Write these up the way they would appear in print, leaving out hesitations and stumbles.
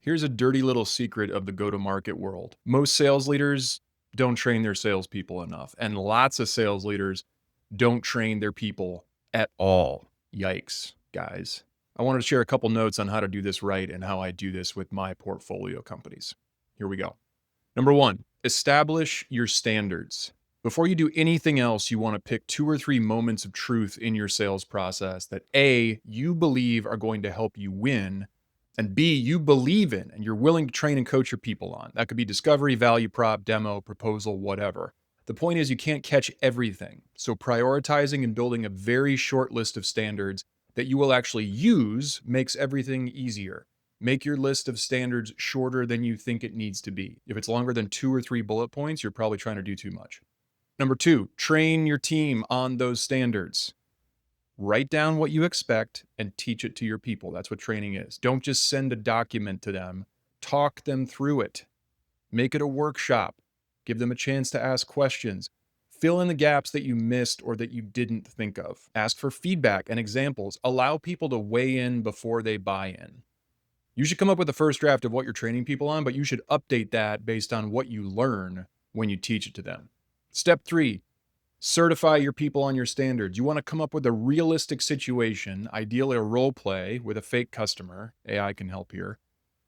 Here's a dirty little secret of the go-to-market world. Most sales leaders don't train their salespeople enough, and lots of sales leaders don't train their people at all. Yikes, guys. I wanted to share a couple notes on how to do this right and how I do this with my portfolio companies. Here we go. Number one, establish your standards. Before you do anything else, you want to pick 2 or 3 moments of truth in your sales process that A, you believe are going to help you win, and B, you believe in and you're willing to train and coach your people on. That could be discovery, value prop, demo, proposal, whatever. The point is, you can't catch everything. So, prioritizing and building a very short list of standards that you will actually use makes everything easier. Make your list of standards shorter than you think it needs to be. If it's longer than 2 or 3 bullet points, you're probably trying to do too much. Number two, train your team on those standards. Write down what you expect and teach it to your people. That's what training is. Don't just send a document to them, talk them through it. Make it a workshop. Give them a chance to ask questions. Fill in the gaps that you missed or that you didn't think of. Ask for feedback and examples. Allow people to weigh in before they buy in. You should come up with a first draft of what you're training people on, but you should update that based on what you learn when you teach it to them. Step three, certify your people on your standards. You want to come up with a realistic situation, ideally a role play with a fake customer. AI can help here,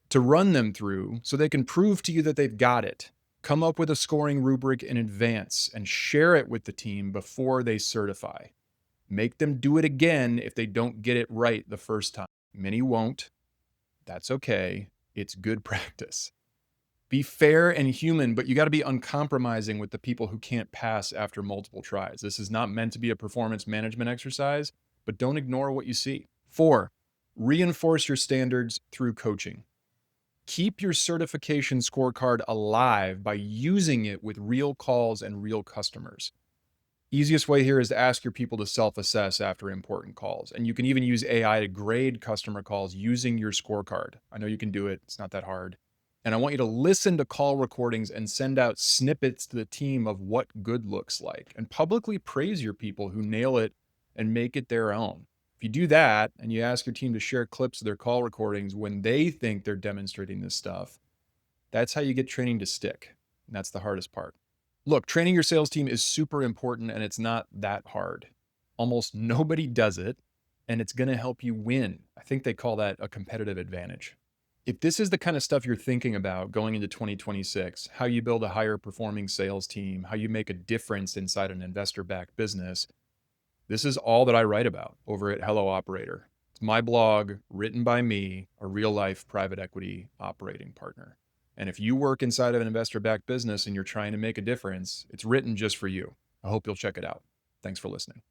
to run them through so they can prove to you that they've got it. Come up with a scoring rubric in advance and share it with the team before they certify. Make them do it again if they don't get it right the first time. Many won't. That's okay. It's good practice. Be fair and human, but you got to be uncompromising with the people who can't pass after multiple tries. This is not meant to be a performance management exercise, but don't ignore what you see. 4, reinforce your standards through coaching. Keep your certification scorecard alive by using it with real calls and real customers. Easiest way here is to ask your people to self-assess after important calls. And you can even use AI to grade customer calls using your scorecard. I know you can do it. It's not that hard. And I want you to listen to call recordings and send out snippets to the team of what good looks like and publicly praise your people who nail it and make it their own. If you do that and you ask your team to share clips of their call recordings when they think they're demonstrating this stuff, that's how you get training to stick. And that's the hardest part. Look, training your sales team is super important and it's not that hard. Almost nobody does it, and it's going to help you win. I think they call that a competitive advantage. If this is the kind of stuff you're thinking about going into 2026, how you build a higher performing sales team, how you make a difference inside an investor backed business, this is all that I write about over at Hello Operator. It's my blog written by me, a real life private equity operating partner. And if you work inside of an investor backed business and you're trying to make a difference, it's written just for you. I hope you'll check it out. Thanks for listening.